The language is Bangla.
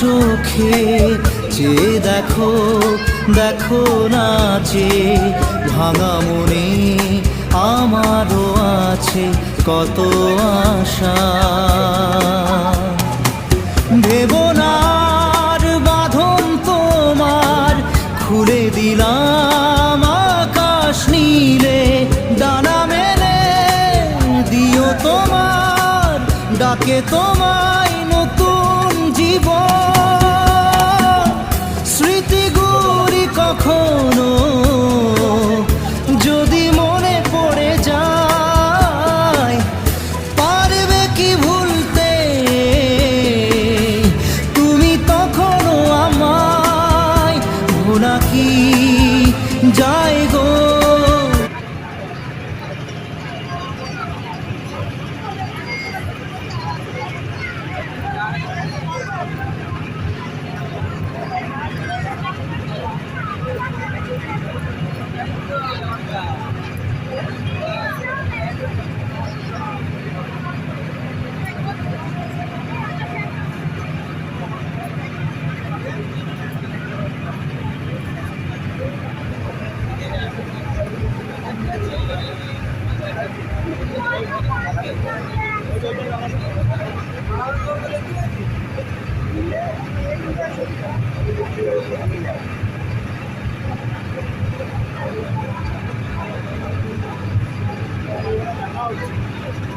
চোখে চেয়ে দেখো, দেখো না যে ভাঙা মনে আমারও আছে কত আশা। ভেবনার বাঁধন তোমার খুলে দিলাম আকাশ নীলে, ডানা মেলে দিও তোমার ডাকে তোমায় নতুন জীবন। স্মৃতিগুলি কখনো যদি মনে পড়ে যায়, পারবে কি ভুলতে তুমি তখনও আমায়? ভোলা কি যায় গো? Out.